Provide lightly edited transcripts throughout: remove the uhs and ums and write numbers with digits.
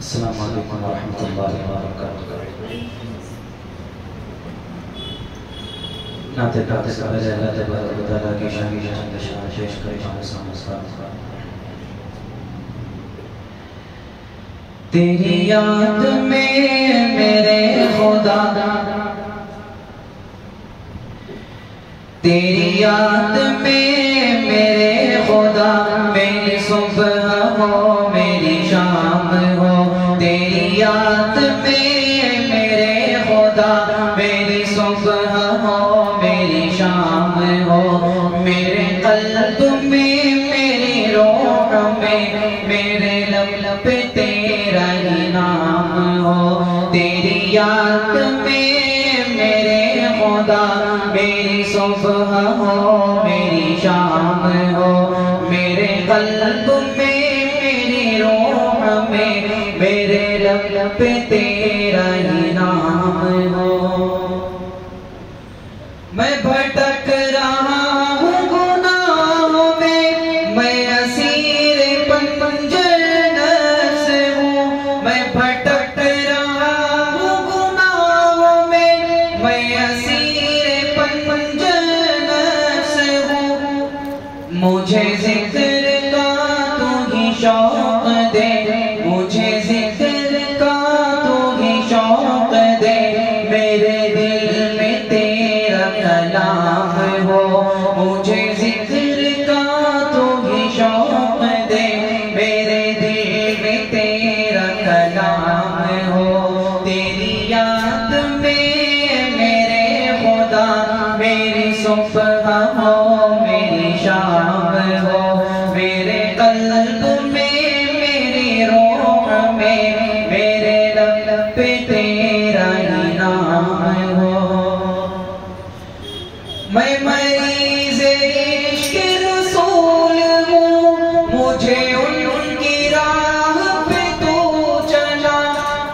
السلام علیکم ورحمۃ اللہ وبرکاتہ۔ نعت پاک سے پہلے اللہ تبارک و تعالیٰ کی شان چند اشعار پیش کریں۔ تیری یاد میں میرے خدا، تیری یاد میں میرے خدا، میری صبح ہو میری شام ہو، تیری یاد میں میرے خدا، میری صبح ہو میری شام ہو، میرے قلب میں میری روح میں میرے لب پہ تیرا ہی نام ہو، تیری یاد میں میرے خدا، میری صبح ہو میری شام ہو، میرے قلب میں میری روح میں میرے لب پہ تیرا ہی نام ہو۔ میں بھٹک رہا ہوں گناہوں میں اسیر پنجر نفس ہوں، میں بھٹک رہا ہوں گناہوں میں اسیر پنجر نفس ہوں، مجھے ذکر کا تو ہی شوق دے، مجھے ذکر کا تو ہی شوق دے، میرے دل میں تیرا کلام ہو، مجھے ذکر کا تو ہی شوق دے، میرے دل میں تیرا کلام ہو، تیری یاد میں میرے خدا، میری صبح ہو میری شام ہو، میرے قلب میں میری روح میں میرے لب پہ تیرا ہی نام ہو۔ میں مریض عشق رسول ہوں، مجھے ان کی راہ پہ تو چلا،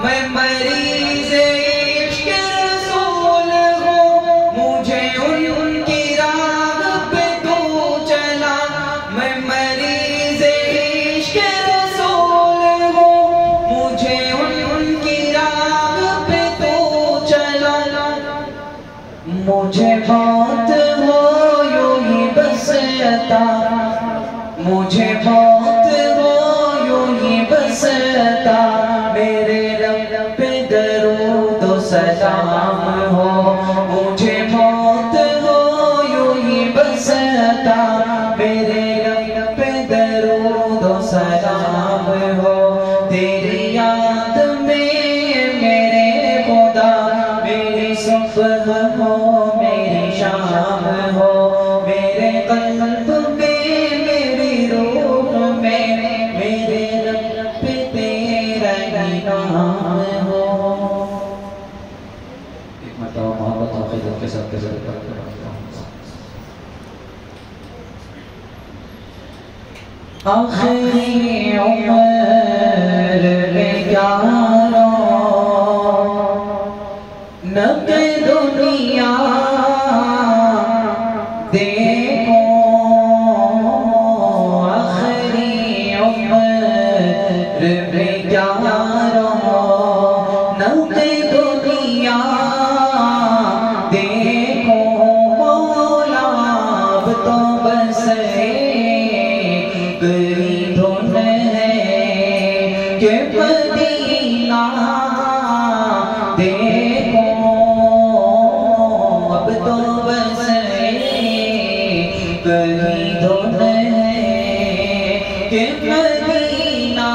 میں مریض عشق رسول ہوں، مجھے ان کی راہ پہ تو چلا، میں مریض عشق رسول ہوں، مجھے ان کی راہ پہ تو چلا، مجھے موت ہو یوں ہی بس عطا، مجھے موت ہو یوں ہی بس عطا، میرے لب پہ درود و سلام ہو، مجھے موت ہو یوں ہی بس عطا، میرے لب پہ درود و سلام ہو، تیری یاد میں میرے خدا، میری صبح ہو میری شام ہو، میرے قلب میں میری روح میں میرے لب پہ تیرا ہی نام ہو۔ ایک مرتبہ محبت و عقیدت کے ساتھ ذکر کرتے ہیں۔ آخری عمر میں کیا رو نہ کہ دنیا دیکھو، آخری عمر میں کیا رو نہ کہ دنیا دیکھو، مولا اب تو بس گئی دھن ہے کہ مدینہ دیکھو، اب تو بس گئی دھن ہے کہ مدینہ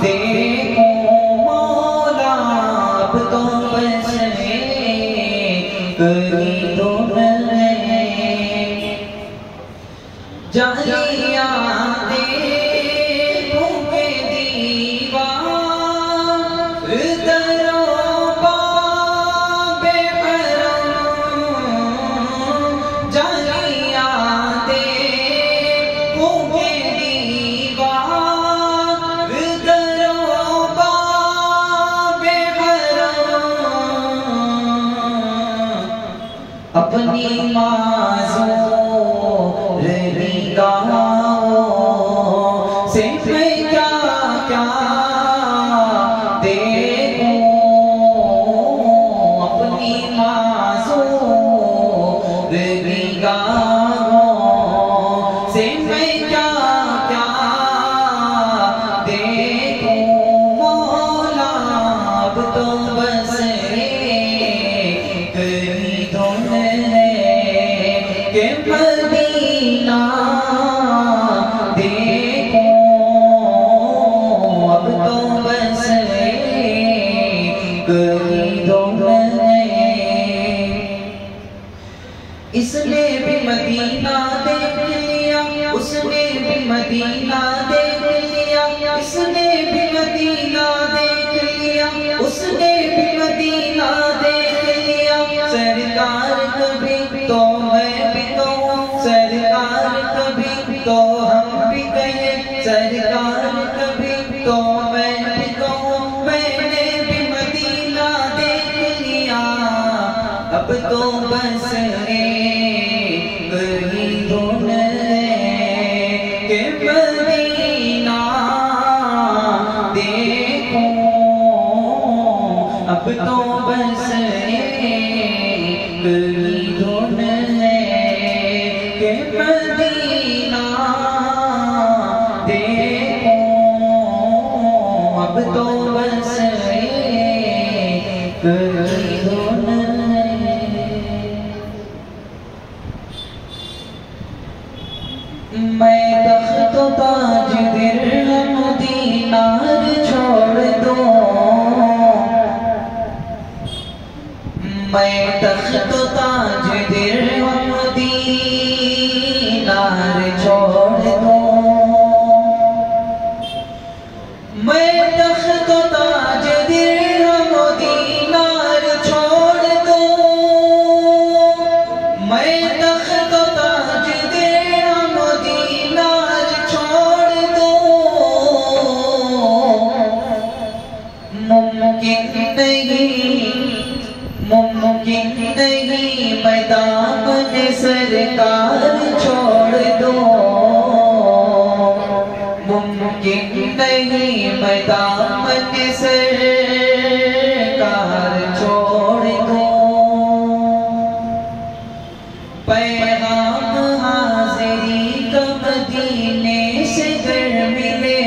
دیکھو، مولا اب تو بس گئی دھن ہے، جالیاں دیکھوں کے دیوار دروں باب حرم، جالیاں دیکھوں کے دیوار دروں باب حرم، اپنی معذور نگاہوں سے میں کیا اس نے بھی مدینہ دیکھ لیا، اس نے بھی مدینہ دیکھ لیا۔ سرکار کبھی تو میں بھی کہوں، سرکار کبھی تو ہم بھی کہیں، سرکار کبھی تو میں بھی کہوں، میں نے بھی مدینہ دیکھ لیا۔ اب تو بس ایک ہی دھن ہے کہ مدینہ دیکھوں، اب تو بس ایک ہی دھن ہے کہ مدینہ دیکھوں، اب تو بس ایک ہی دھن ہے۔ میں تخت و تاج درہم دینار چھوڑ دوں، میں تخت و تاج درہم دینار چھوڑ دوں، میں تخت و تاج درہم دینار چھوڑ دوں، میں تخت و تاج درہم دینار چھوڑ دوں۔ ممکن نہیں میں دامن سرکار چھوڑ دوں، ممکن نہیں میں دامن سرکار چھوڑ دوں۔ پیغام حاضری کا مدینے سے گر ملے،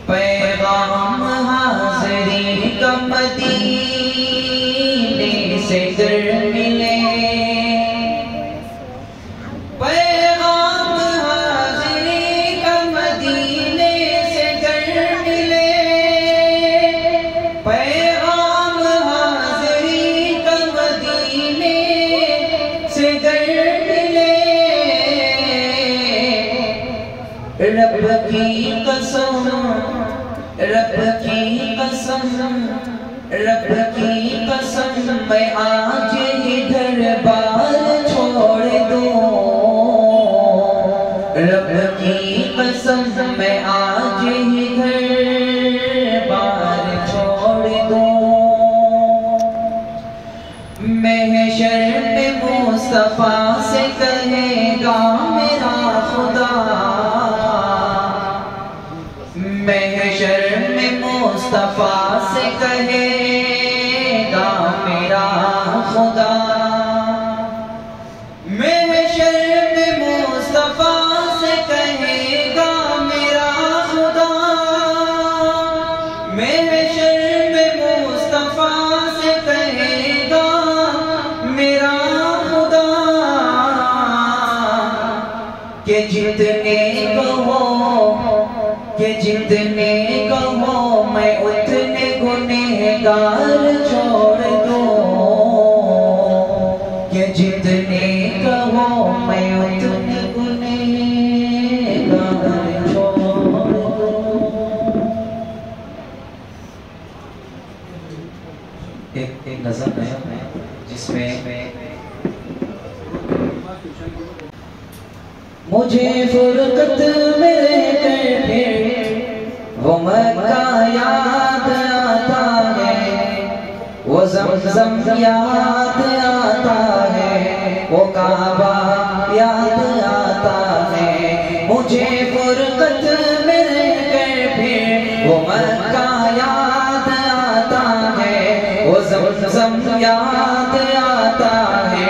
پیغام حاضری کا مدینے سے گر ملے، پیغام حاضری کا مدینے سے گر ملے، پیغام حاضری کا مدینے سے گر ملے۔ رب کی قسم، رب کی قسم، رب کی قسم میں آج ہی گھر بار چھوڑ دوں، رب کی قسم میں آج ہی گھر بار چھوڑ دوں۔ محشر میں مصطفیٰ سے کہے گا میرا خدا، محشر میں مصطفیٰ سے کہے گا میرا خدا، محشر میں مصطفیٰ سے کہے گا میرا خدا، محشر میں مصطفیٰ سے کہے گا میرا خدا، کہ جتنے کہو، کہ جتنے کہو میں اتنے گنہگار چھوڑ دوں، کہ جتنے کہو میں اتنے گنہگار چھوڑ دوں۔ ایک نظم ہے جس میں مجھے فرقت میں رہ کر پھر وہ مکہ یاد آتا ہے، وہ زمزم یاد آتا ہے، وہ کعبہ یاد آتا ہے۔ مجھے فرقت میں رہ کر پھر وہ مکہ یاد آتا ہے، وہ زمزم یاد آتا ہے،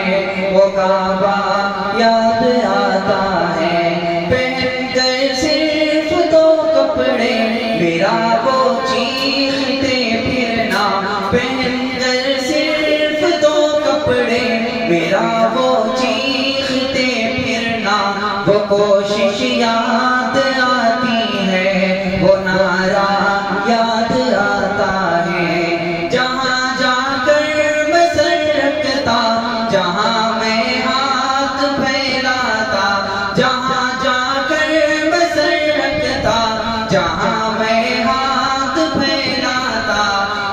وہ کعبہ یاد آتا ہے۔ پہن کر صرف دو کپڑے میرا وہ چیختے پھرنا، پہن کر صرف دو کپڑے میرا وہ چیختے پھرنا، وہ کوشش یاد آتی ہے، وہ نعرہ یاد آتا ہے۔ جہاں جا کر میں سر رکھتا، جہاں میں ہاتھ پھیلاتا، جہاں جا کر میں سر جہاں میں ہاتھ پھیلاتا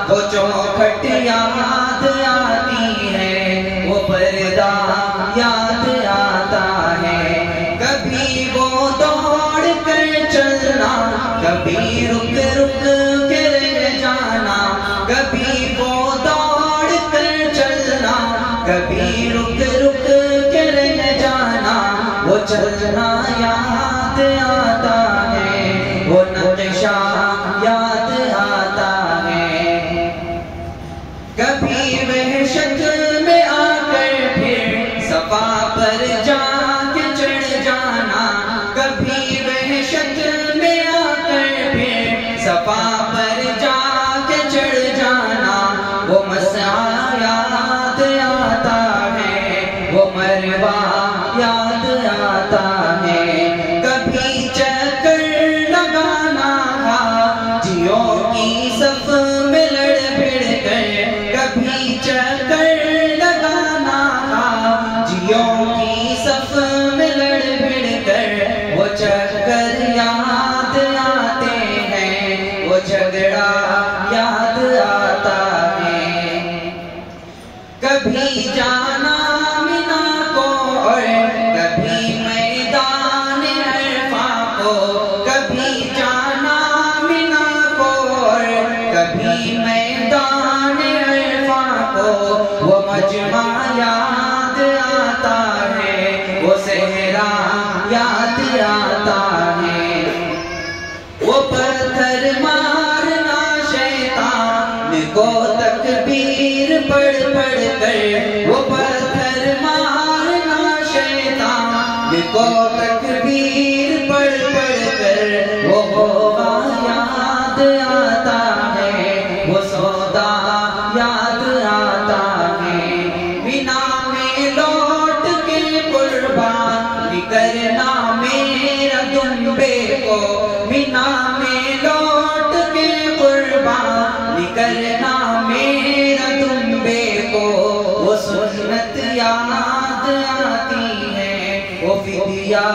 وہ چوکھٹ یاد آتی ہے، وہ پردہ یاد آتا ہے۔ کبھی وہ دوڑ کر چلنا، کبھی رک رک کے رہ جانا، کبھی وہ دوڑ کر چلنا، کبھی رک رک کے رہ جانا، وہ چلنا یاد آتا ہے، وہ نقشہ یاد آتا ہے۔ کبھی وحشت میں آ کر پھر صفا پر جا کے چڑھ جانا، کبھی وحشت میں آ کر پھر صفا پر جا کے چڑھ جانا، وہ مسعی یاد آتا ہے، وہ مروہ یاد آتا ہے۔ کبھی چکر لگانا حاجیوں کی صف میں لڑ بھڑ کر، کبھی چکر لگانا حاجیوں کی صف میں لڑ بھڑ کر، وہ چکر یاد آتے ہیں، وہ جھگڑا یاد آتا ہے۔ کبھی جانا مینا کو اور کبھی میدان عرفہ کو، کبھی جانا مینا کو اور کبھی میدان عرفہ کو، وہ مجمع یاد آتا ہے، وہ صحرا یاد آتا ہے۔ وہ پتھر مارنا شیطان کو تکبیر پڑھ پڑھ کر، وہ پتھر مارنا شیطان کو تکبیر پڑھ پڑھ کر، وہ ہوگا یاد آتا ہے، وہ سودا یاد آتا ہے۔ مینا میں لوٹ کے قربان کرنا میرا دنبے کو، مینا میں لوٹ کے قربان کرنا میرا دنبے کو، وہ سنت یاد آتی ہے، وہ فدیہ